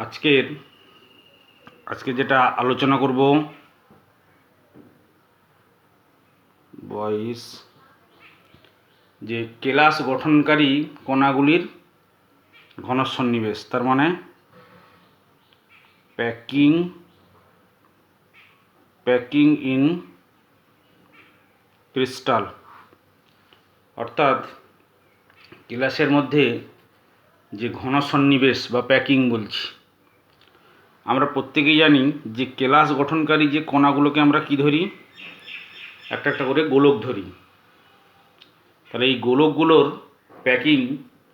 আজকে যেটা আলোচনা করব বয়স যে কেলাস গঠনকারী কণাগুলির ঘন সন্নিবেশ, তার মানে প্যাকিং ইন ক্রিস্টাল, অর্থাৎ কেলাসের মধ্যে যে ঘন সন্নিবেশ বা প্যাকিং বলছি। আমরা প্রত্যেকেই জানি যে কেলাস গঠনকারী যে কণাগুলোকে আমরা কি ধরি, একটা একটা করে গোলক ধরি। তাহলে এই গোলকগুলোর প্যাকিং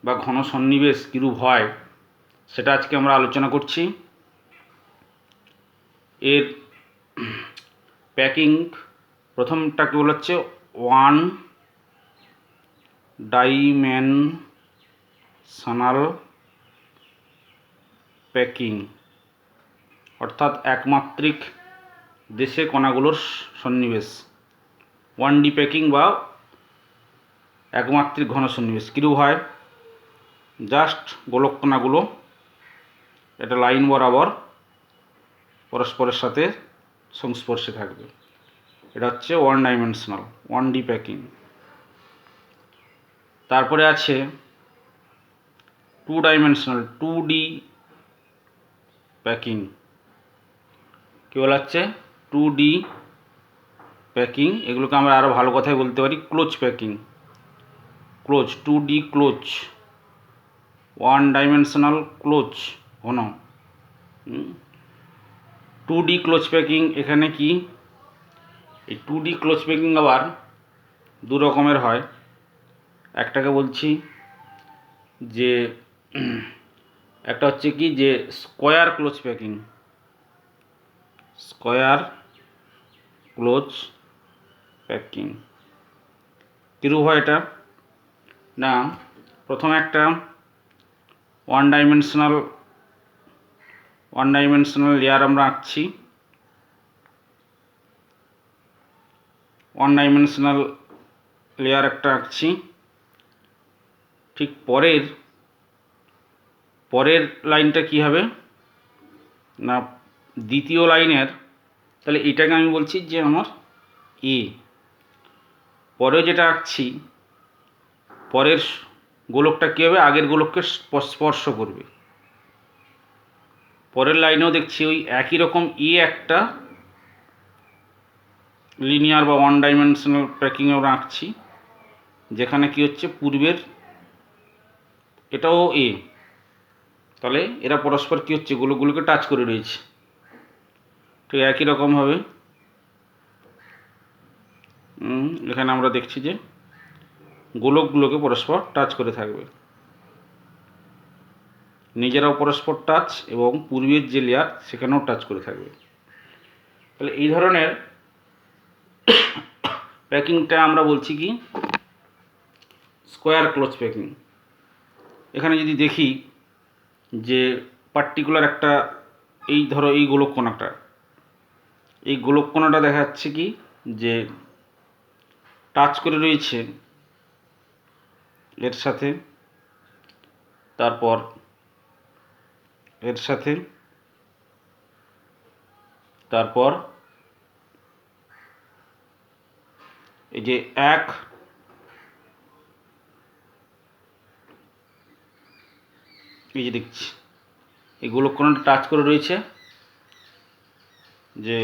বা ঘন সন্নিবেশ কীরূপ হয় সেটা আজকে আমরা আলোচনা করছি। এর প্যাকিং প্রথমটাকে বলা হচ্ছে ওয়ান ডাইমেনশনাল প্যাকিং, অর্থাৎ একমাত্রিক দেশে কণাগুলোর সন্নিবেশ, 1D প্যাকিং বা একমাত্রিক ঘন সন্নিবেশ। কীরূপ হয়? জাস্ট গোলক কণাগুলো এটা লাইন বরাবর পরস্পরের সাথে সংস্পর্শে থাকবে, এটা হচ্ছে 1 ডাইমেনশনাল 1D প্যাকিং। তারপরে আছে 2 ডাইমেনশনাল 2D প্যাকিং। কী বলা হচ্ছে? 2D packing. এগুলোকে আমরা আরও ভালো কথায় বলতে পারি close packing, 2D close, 1 dimensional close ঘন। 2D ক্লোজ প্যাকিং এখানে কি, এই 2D ক্লোজ প্যাকিং আবার দু রকমের হয়। একটাকে বলছি যে একটা হচ্ছে কি যে স্কোয়ার ক্লোজ প্যাকিং, কীরূপ হয় এটা? না, প্রথমে একটা ওয়ান ডাইমেনশনাল লেয়ার আমরা আঁকছি। 1 ডাইমেনশনাল লেয়ার একটা আঁকছি। ঠিক পরের লাইনটা কি হবে না, দ্বিতীয় লাইনের, তাহলে এটাকে আমি বলছি যে আমার এ। পরে যেটা আঁকছি, পরের গোলকটা কী হবে, আগের গোলককে স্পর্শ করবে। পরের লাইনেও দেখছি ওই একই রকম এ একটা লিনিয়ার বা 1 ডাইমেনশনাল প্যাকিং আমরা আঁকছি, যেখানে কি হচ্ছে পূর্বের এটাও এ, তাহলে এরা পরস্পর কী হচ্ছে গোলকগুলোকে টাচ করে রয়েছে। ঠিক একই রকমভাবে এখানে আমরা দেখছি যে গোলকগুলোকে পরস্পর টাচ করে থাকবে, নিজেরাও পরস্পর টাচ এবং পূর্বের যে লেয়ার সেখানেও টাচ করে থাকবে। তাহলে এই ধরনের প্যাকিংটা আমরা বলছি কি স্কোয়ার ক্লোজ প্যাকিং। এখানে যদি দেখি যে পার্টিকুলার একটা, এই ধরো এই গোলক কণাটা দেখা যাচ্ছে কি যে টাচ করে রয়েছে এর সাথে, তারপর এর সাথে, তারপর এই যে এই যে দেখছি এই গোলক কণাটা টাচ করে রয়েছে, যে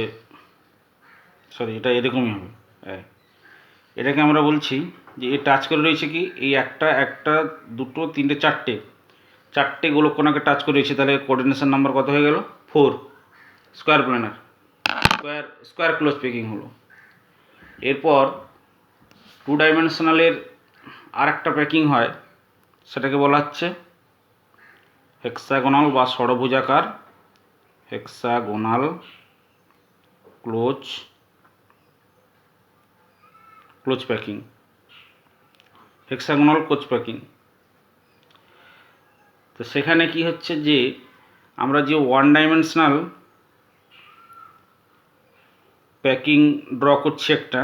সরি এটা এরকমই হবে, এটাকে আমরা বলছি যে এ টাচ করে রয়েছে কি এই একটা দুটো তিনটে চারটে গোলক কণাকে টাচ করে রয়েছে। তাহলে কোঅর্ডিনেশন নাম্বার কত হয়ে গেল? 4। Square planar square close packing হলো। এরপর 2 ডাইমেনশনালের আর একটা প্যাকিং হয়, সেটাকে বলা হচ্ছে হেক্সাগোনাল বা ষড়ভুজাকার close packing, hexagonal close packing. তো সেখানে কি হচ্ছে যে আমরা যে 1 ডাইমেনশনাল প্যাকিং ড্র করছি, একটা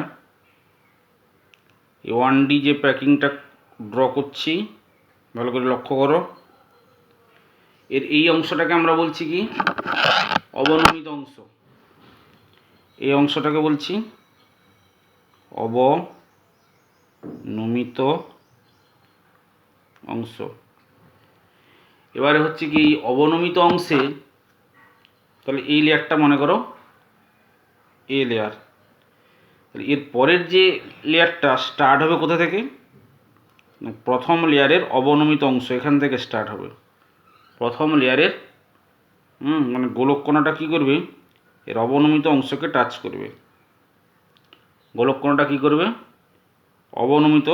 এই 1D যে প্যাকিংটা ড্র করছি, ভালো করে লক্ষ্য করো, এর এই অংশটাকে আমরা বলছি কি অবনমিত অংশ। এই অংশটাকে বলছি অবনমিত অংশ। এবারে হচ্ছে কি অবনমিত অংশে তাহলে এই লেয়ারটা মনে করো এ লেয়ার, তাহলে এর পরের যে লেয়ারটা স্টার্ট হবে কোথা থেকে, প্রথম লেয়ারের অবনমিত অংশ এখান থেকে স্টার্ট হবে। প্রথম লেয়ারের মানে গোলককণাটা কী করবে, এর অবনমিত অংশকে টাচ করবে। গোলককণাটা কী করবে, অবনমিত,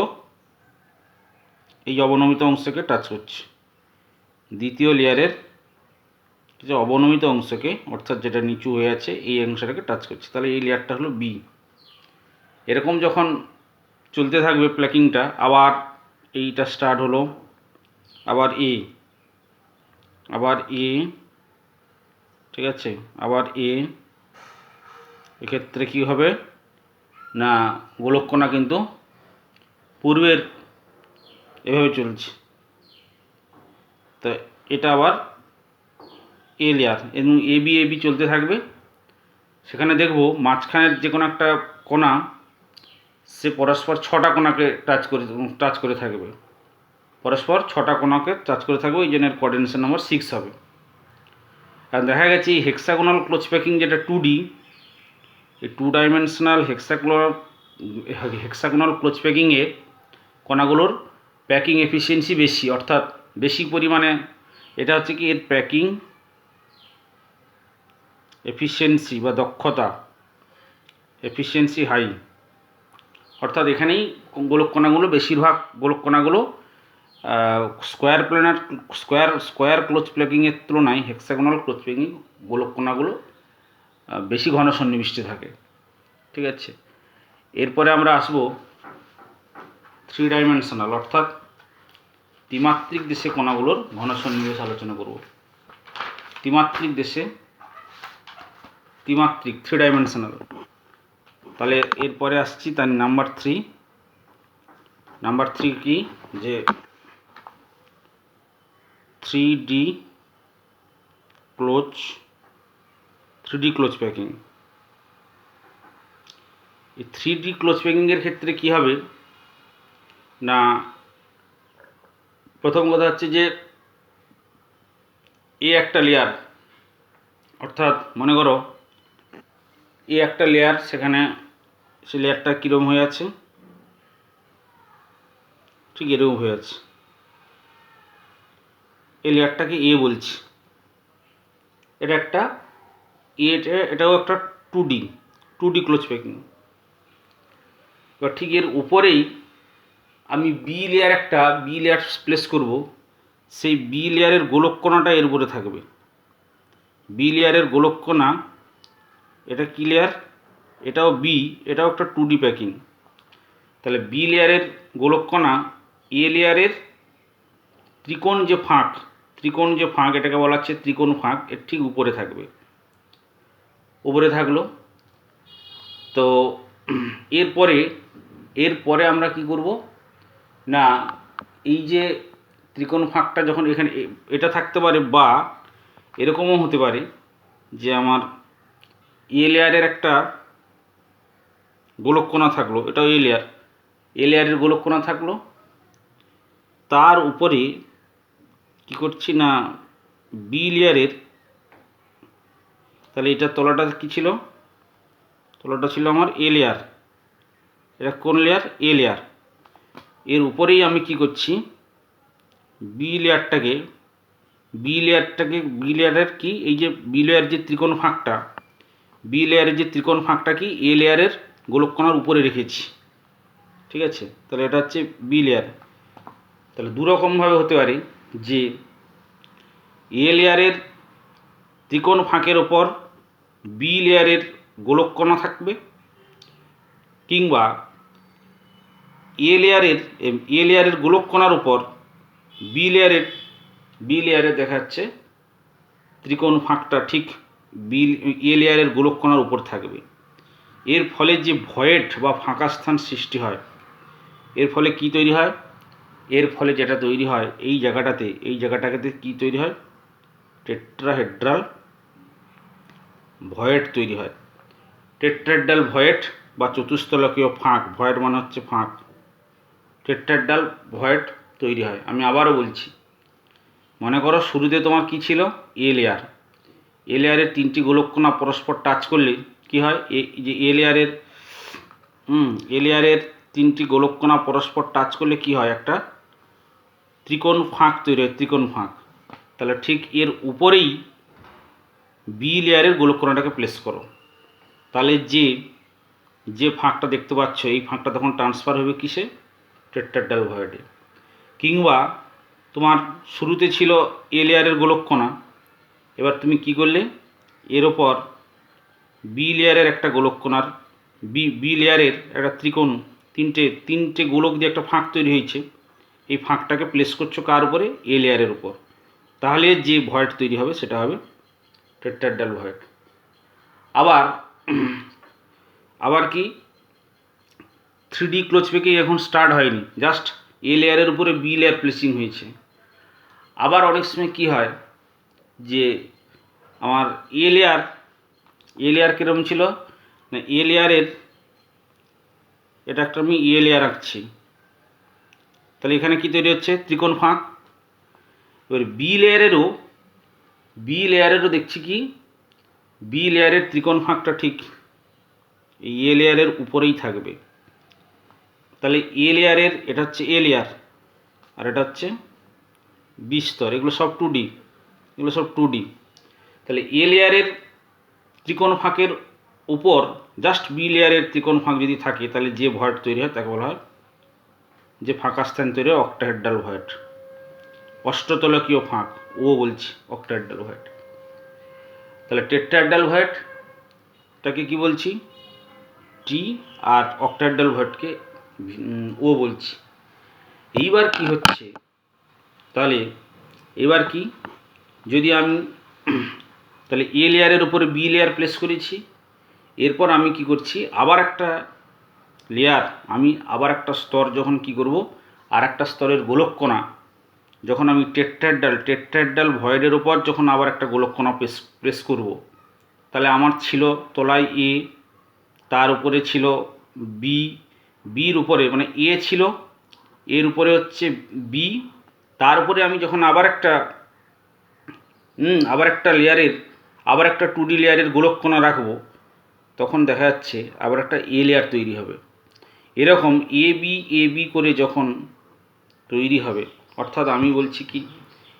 এই অবনমিত অংশকে টাচ করছে। দ্বিতীয় লেয়ারের যে অবনমিত অংশকে, অর্থাৎ যেটা নিচু হয়ে আছে এই অংশটাকে টাচ করছে, তাহলে এই লেয়ারটা হলো বি। এরকম যখন চলতে থাকবে প্ল্যাকিংটা, আবার এইটা স্টার্ট হলো, আবার এ, আবার এ, ঠিক আছে, আবার এ, এক্ষেত্রে কী হবে না গোলককণা কিন্তু পূর্বের এভাবে চলছে। তো এটা আবার এ লেয়ার এবং এ বি চলতে থাকবে। সেখানে দেখব মাঝখানের যে কোনো একটা কোণা সে পরস্পর 6টা কোণাকে টাচ করে থাকবে, পরস্পর 6টা কোণাকে টাচ করে থাকবে, ওই জন্য এর কোঅর্ডিনেশন নাম্বার 6 হবে। আর দেখা গেছে এই হেক্সাগোনাল ক্লোজ প্যাকিং যেটা 2D, এই 2 ডাইমেনশনাল হেক্সাগোনাল ক্লোজ প্যাকিংয়ের কণাগুলোর প্যাকিং এফিসিয়েন্সি বেশি, অর্থাৎ বেশি পরিমাণে এটা হচ্ছে কি এর প্যাকিং এফিসিয়েন্সি বা দক্ষতা, এফিসিয়েন্সি হাই, অর্থাৎ এখানেই গোলককণাগুলো বেশিরভাগ গোলককণাগুলো স্কোয়ার ক্লোজ প্যাকিংয়ের তুলনায় হেক্সাগোনাল ক্লোজ প্যাকিং গোলককণাগুলো বেশি ঘন সন্নিবিষ্ট থাকে। ঠিক আছে, এরপরে আমরা আসবো 3 ডাইমেনশনাল অর্থাৎ ত্রিমাত্রিক দেশে কণাগুলোর ঘন সন্নিবেশ আলোচনা করব। ত্রিমাত্রিক দেশে, ত্রিমাত্রিক 3 ডাইমেনশনাল, তাহলে এরপরে আসছি তার নাম্বার 3। নাম্বার 3 কি, যে 3D ক্লোজ প্যাকিং। এই 3D ক্লোজ প্যাকিংয়ের ক্ষেত্রে কী হবে না, প্রথম কথা হচ্ছে যে এ একটা লেয়ার, অর্থাৎ মনে করো এ একটা লেয়ার, সেখানে সে লেয়ারটা কীরকম হয়ে আছে, ঠিক এরকম হয়ে আছে। এই লেয়ারটাকে এ বলছি, এটা একটা এটাও একটা 2D ক্লোজ প্যাকিং। এবার ঠিক এর উপরেই আমি বি লেয়ার প্লেস করব, সেই বি লেয়ারের গোলককণাটা এর উপরে থাকবে। বি লেয়ারের গোলককণা, এটা কি লেয়ার, এটাও বি, এটাও একটা 2D প্যাকিং। তাহলে বি লেয়ারের গোলককণা এ লেয়ারের ত্রিকোণ যে ফাঁক এটাকে বলা হচ্ছে ত্রিকোণ ফাঁক, এর ঠিক উপরে থাকলো। তো এরপরে আমরা কি করব না, এই যে ত্রিকোণ ফাঁকটা যখন এখানে এটা থাকতে পারে, বা এরকমও হতে পারে যে আমার এ লেয়ারের একটা গোলককণা থাকলো, এটাও এ লেয়ারের গোলককণা থাকলো, তার উপরে কি করছি না বি লেয়ারের, তাহলে এটা তলাটা কি ছিল, তলাটা ছিল আমার এ লেয়ার, এটা কোন লেয়ার, এ লেয়ার। এর উপরেই আমি কি করছি, বি লেয়ারের কি, এই যে বি লেয়ারের যে ত্রিকোণ ফাঁকটা কি এ লেয়ারের গোলককণার উপরে রেখেছি। ঠিক আছে, তাহলে এটা হচ্ছে বি লেয়ার। তাহলে দুরকমভাবে হতে পারে যে এ লেয়ারের ত্রিকোণ ফাঁকের ওপর বি লেয়ারের গোলককণা থাকবে, কিংবা এ লেয়ারের গোলককণার উপর বি লেয়ারে দেখা যাচ্ছে ত্রিকোণ ফাঁকটা ঠিক এ লেয়ারের গোলককণার উপর থাকবে। এর ফলে যে ভয়েড বা ফাঁকা স্থান সৃষ্টি হয়, এর ফলে কি তৈরি হয়, এর ফলে যেটা তৈরি হয় এই জায়গাটাতে কি তৈরি হয় টেট্রাহেড্রাল ভয়েড তৈরি হয়। টেট্রাহেড্রাল ভয়েড বা চতুস্তলকীয় ফাঁক, ভয়েড মানে হচ্ছে ফাঁক, টেট্রাহেড্রাল ভয়েড তৈরি হয়। আমি আবারও বলছি, মনে করো শুরুতে তোমার কি ছিল, এ লেয়ার। এ লেয়ারের তিনটি গোলককণা পরস্পর টাচ করলে কি হয়, এই যে এ লেয়ারের তিনটি গোলককণা পরস্পর টাচ করলে কি হয়, একটা ত্রিকোণ ফাঁক তৈরি হয়, ত্রিকোণ ফাঁক। তাহলে ঠিক এর উপরেই বি লেয়ারের গোলককণাটাকে প্লেস করো, তাহলে যে ফাঁকটা দেখতে পাচ্ছ এই ফাঁকটা তখন ট্রান্সফার হবে কিসে, টেট্রাহেড্রাল ভয়েডে। কিংবা তোমার শুরুতে ছিল এ লেয়ারের গোলককণা, এবার তুমি কি করলে, এর ওপর বি লেয়ারের একটা গোলককণার বি লেয়ারের একটা ত্রিকোণ, তিনটে গোলক দিয়ে একটা ফাঁক তৈরি হয়েছে, এই ফাঁকটাকে প্লেস করছো কার উপরে, এ লেয়ারের উপর। তাহলে যে ভয়েড তৈরি হবে সেটা হবে টেট্রাহেড্রাল ভয়েড। আবার কি 3D ক্লোজ প্যাকিং এখন স্টার্ট হয়নি, জাস্ট এ লেয়ারের উপরে বি লেয়ার প্লেসিং হয়েছে। আবার অনেক সময় কী হয় যে আমার এ লেয়ার কীরকম ছিল না, এ লেয়ারের এটা একটা আমি এ লেয়ার আঁকছি, তাহলে এখানে কি তৈরি হচ্ছে, ত্রিকোণ ফাঁক। এবার বি লেয়ারেরও দেখছি কি, বি লেয়ারের ত্রিকোণ ফাঁকটা ঠিক এই এ লেয়ারের উপরেই থাকবে। তাহলে এ লেয়ারের এটা হচ্ছে এ লেয়ার আর এটা হচ্ছে বি স্তর, এগুলো সব 2D। তাহলে এ লেয়ারের ত্রিকোণ ফাঁকের উপর জাস্ট বি লেয়ারের ত্রিকোণ ফাঁক যদি থাকে, তাহলে যে ভয়েড তৈরি হয় তাকে বলা হয়, যে ফাঁকা স্থান তৈরি হয়, অক্টাহেড্রাল ভয়েড, অষ্টতলকীয় ফাঁক, ও বলছি অক্টাহেড্রাল ভয়েড। তাহলে টেট্রাহেড্রাল ভয়েডটাকে কি বলছি, টি, আর অক্টাহেড্রাল ভয়েডকে ও বলছি। এইবার কি হচ্ছে, তাহলে এবার কি, যদি আমি তাহলে এ লেয়ারের উপরে বি লেয়ার প্লেস করেছি, এরপর আমি কি করছি, আবার একটা লেয়ার, আমি আবার একটা স্তর যখন কি করব, আর একটা স্তরের গোলককণা যখন আমি টেট্রাহেড্রাল ভয়েডের উপর যখন আবার একটা গোলককণা প্রেস করব, তাহলে আমার ছিল তলায় এ, তার উপরে ছিল বি, বির উপরে মানে এ ছিল, এর উপরে হচ্ছে বি, তার উপরে আমি যখন আবার একটা লেয়ারের আবার একটা 2D লেয়ারের গোলককণা রাখবো, তখন দেখা যাচ্ছে আবার একটা এ লেয়ার তৈরি হবে। এরকম এ বি করে যখন তৈরি হবে, অর্থাৎ আমি বলছি কি,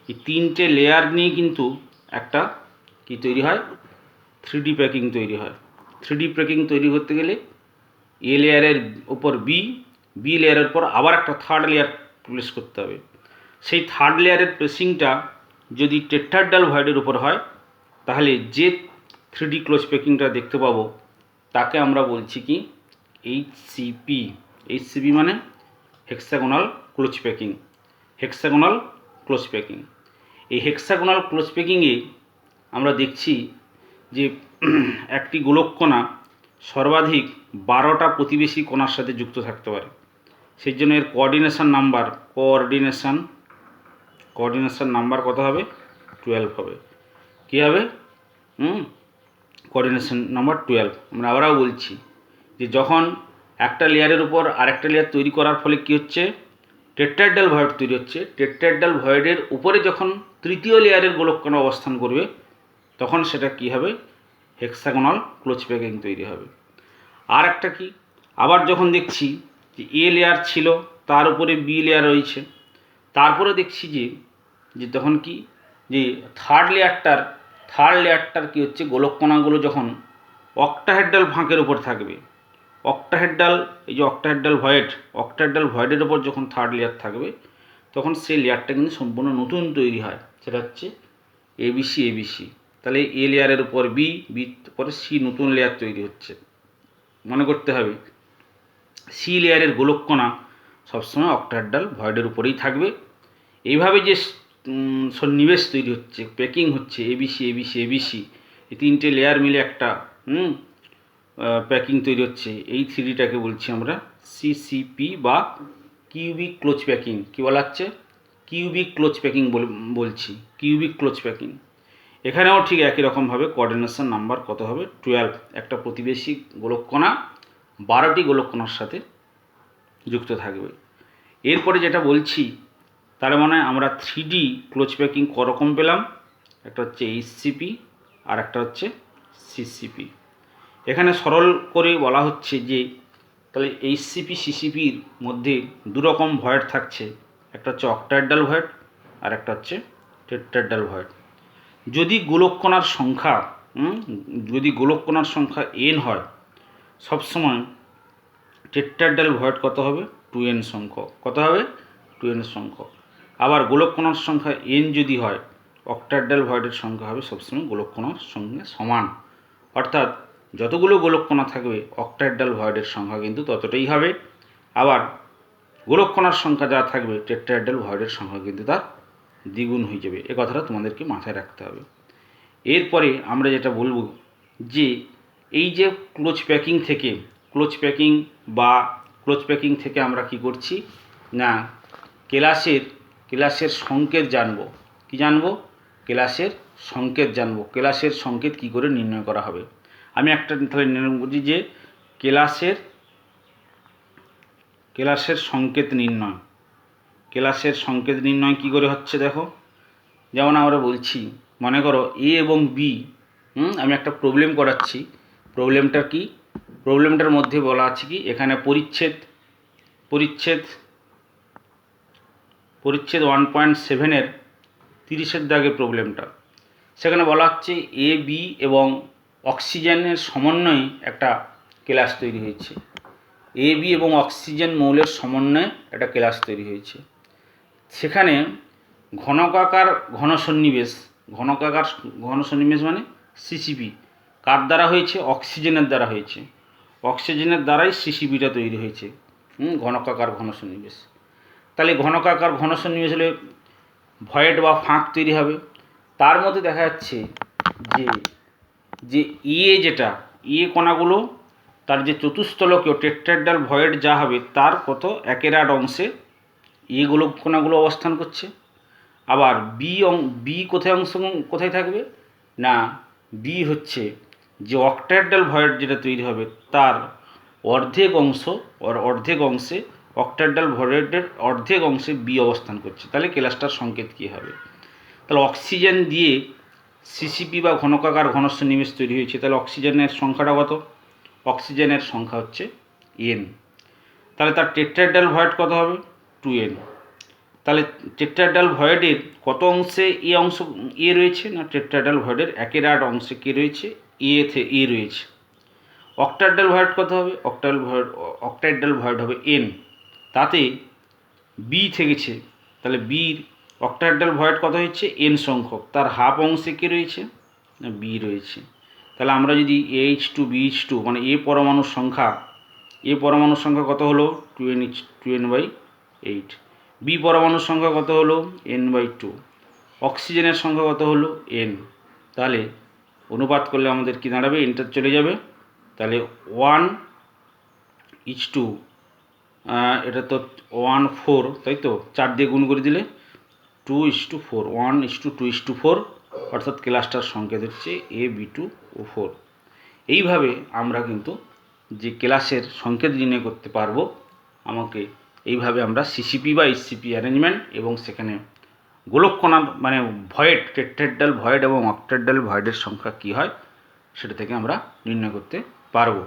এই তিনটে লেয়ার নিয়ে কিন্তু একটা কি তৈরি হয়, 3D প্যাকিং তৈরি হয়। 3D প্যাকিং তৈরি করতে গেলে এ লেয়ারের উপর বি লেয়ারের পর আবার একটা থার্ড লেয়ার প্লেস করতে হবে। সেই থার্ড লেয়ারের প্লেসিংটা যদি টেট্রাহেড্রাল ভয়েডের উপর হয়, তাহলে যে 3D ক্লোজ প্যাকিংটা দেখতে পাবো তাকে আমরা বলছি কি, এইচসিপি মানে হেক্সাগোনাল ক্লোজ প্যাকিং। এই হেক্সাগোনাল ক্লোজ প্যাকিংয়ে আমরা দেখছি যে একটি গোলককণা সর্বাধিক 12টা প্রতিবেশী কণার সাথে যুক্ত থাকতে পারে। সেই জন্য এর কোঅর্ডিনেশন নাম্বার কত হবে, 12 হবে। কী হবে, কোঅর্ডিনেশন নাম্বার 12। আমরা আবারও বলছি যে যখন একটা লেয়ারের উপর আরেকটা লেয়ার তৈরি করার ফলে কী হচ্ছে, টেট্রাহেড্রাল ভয়েড তৈরি হচ্ছে। টেট্রাহেড্রাল ভয়েডের উপরে যখন তৃতীয় লেয়ারের গোলককণা অবস্থান করবে, তখন সেটা কি হবে, হেক্সাগোনাল ক্লোজ প্যাকিং তৈরি হবে। আর একটা কি, আবার যখন দেখছি যে এ লেয়ার ছিল, তার উপরে বি লেয়ার রয়েছে, তারপরে দেখছি যে তখন কি, যে থার্ড লেয়ারটার কি হচ্ছে, গোলককণাগুলো যখন অক্টাহেড্রাল ফাঁকের উপর থাকবে, অক্টাহেড্রাল ভয়েডের উপর যখন থার্ড লেয়ার থাকবে, তখন সেই লেয়ারটা কিন্তু সম্পূর্ণ নতুন তৈরি হয়, সেটা হচ্ছে এবিসি। তাহলে এ লেয়ারের উপর বি পরে সি, নতুন লেয়ার তৈরি হচ্ছে। মনে করতে হবে সি লেয়ারের গোলককণা সবসময় অক্টাহেড্রাল ভয়েডের উপরেই থাকবে। এইভাবে যে সন্নিবেশ তৈরি হচ্ছে, প্যাকিং হচ্ছে, এবিসি, এই তিনটে লেয়ার মিলে একটা প্যাকিং তৈরি হচ্ছে, এই 3Dটাকে বলছি আমরা সিসিপি বা কিউবিক ক্লোজ প্যাকিং। কী বলা হচ্ছে, কিউবিক ক্লোজ প্যাকিং বলছি, কিউবিক ক্লোজ প্যাকিং। এখানেও ঠিক একই রকমভাবে কোঅর্ডিনেশন নাম্বার কত হবে 12, একটা প্রতিবেশী গোলককণা 12টি গোলককণার সাথে যুক্ত থাকবে। এরপরে যেটা বলছি তার মানে আমরা 3D ক্লোজ প্যাকিং করকম পেলাম, একটা হচ্ছে এইচসিপি আর একটা হচ্ছে সিসিপি। এখানে সরল করে বলা হচ্ছে যে তাহলে এইচসিপি সিসিপির মধ্যে দুরকম ভয়েড থাকছে, একটা হচ্ছে অক্টাহেড্রাল ভয়েড আর একটা হচ্ছে টেট্রাহেড্রাল ভয়েড। যদি গোলককণার সংখ্যা n হয়, সবসময় টেট্রাহেড্রাল ভয়েড কত হবে 2n সংখ্যক, কত হবে 2n সংখ্যক। আবার গোলককণার সংখ্যা n যদি হয়, অক্টাহেড্রাল ভয়েডের সংখ্যা হবে সবসময় গোলককণার সঙ্গে সমান, অর্থাৎ যতগুলো গোলককণা থাকবে অক্টাহেড্রাল ভয়েডের সংখ্যা কিন্তু ততটাই হবে। আবার গোলককণার সংখ্যা যা থাকবে টেট্রাহেড্রাল ভয়েডের সংখ্যা কিন্তু তার দ্বিগুণ হয়ে যাবে। এ কথাটা তোমাদেরকে মাথায় রাখতে হবে। এরপরে আমরা যেটা বলবো যে এই যে ক্লোজ প্যাকিং থেকে আমরা কি করছি না ক্লাসের সংকেত জানবো। কি জানবো? ক্লাসের সংকেত জানবো। ক্লাসের সংকেত কি করে নির্ণয় করা হবে। আমি একটা তাহলে নির্ণয় করছি যে ক্লাসের সংকেত নির্ণয় কি করে হচ্ছে দেখো। যেমন আমরা বলছি, মনে করো এ এবং বি, আমি একটা প্রবলেম করাচ্ছি। প্রবলেমটার মধ্যে বলা আছে কি, এখানে পরিচ্ছেদ 1.7-এর 30-এর দাগের প্রবলেমটা। সেখানে বলা হচ্ছে এ বি এবং অক্সিজেনের সমন্বয়ে একটা ক্লাস তৈরি হয়েছে। এ বি এবং অক্সিজেন মৌলের সমন্বয়ে একটা ক্লাস তৈরি হয়েছে। সেখানে ঘনকাকার ঘনসন্নিবেশ মানে সিসিপি কার দ্বারা হয়েছে? অক্সিজেনের দ্বারা হয়েছে। অক্সিজেনের দ্বারাই সিসিপিটা তৈরি হয়েছে, ঘনকাকার ঘনসন্নিবেশ। তাহলে ঘনকাকার ঘনসন্নিবেশ হলে ভয়েড বা ফাঁক তৈরি হবে। তার মধ্যে দেখা যাচ্ছে যে ইয়ে কণাগুলো তার যে চতুস্থলকীয় টেট্রাহেড্রাল ভয়েড যা হবে তার কত 1/8 অংশে এগুলো কণাগুলো অবস্থান করছে। আবার বি কোথায় থাকবে না, বি হচ্ছে যে অক্টাহেড্রাল ভয়েড যেটা তৈরি হবে তার অর্ধেক অংশে অক্টাহেড্রাল ভয়েডের অর্ধেক অংশে বি অবস্থান করছে। তাহলে ক্লাসটার সংকেত কী হবে? তাহলে অক্সিজেন দিয়ে সিসিপি বা ঘনকাকার ঘনসন্নিবেশ তৈরি হয়েছে। তাহলে অক্সিজেনের সংখ্যাটা কত? অক্সিজেনের সংখ্যা হচ্ছে n। তাহলে তার টেট্রাহেড্রাল ভয়েড কত হবে? 2n। তাহলে টেট্রাহেড্রাল ভয়েডের কত অংশে এ রয়েছে না, টেট্রাহেড্রাল ভয়েডের 1/8 অংশে কে রয়েছে? এ রয়েছে। অক্টাহেড্রাল ভয়েড কত হবে? অক্টাহেড্রাল ভয়েড হবে n। তাতে বি থেকেছে, তাহলে বির অক্টাহেড্রাল ভয়েড কত হচ্ছে? n সংখ্যক। তার হাফ অংশে কে রয়েছে না, বি রয়েছে। তাহলে আমরা যদি H2BH2 মানে এ পরমাণুর সংখ্যা কত হলো? 2n/8। বি পরমাণুর সংখ্যা কত হলো? n/2। অক্সিজেনের সংখ্যা কত হলো? n। তাহলে অনুপাত করলে আমাদের কি দাঁড়াবে? এনটা চলে যাবে। তাহলে 1:2, এটা তো 1:4, তাই তো? 4 দিয়ে গুণ করে দিলে 2:4, 1:2:4, অর্থাৎ ক্লাসটার সংকেত হচ্ছে AB2O4। এইভাবে আমরা কিন্তু যে ক্লাসের সংকেত নির্ণয় করতে পারবো। এইভাবে আমরা সিসিপি বা এইচসিপি অ্যারেঞ্জমেন্ট এবং সেখানে গোলককণা মানে ভয়েড, টেট্রাহেড্রাল ভয়েড এবং অক্টাহেড্রাল ভয়েডের সংখ্যা কী হয় সেটা থেকে আমরা নির্ণয় করতে পারবো।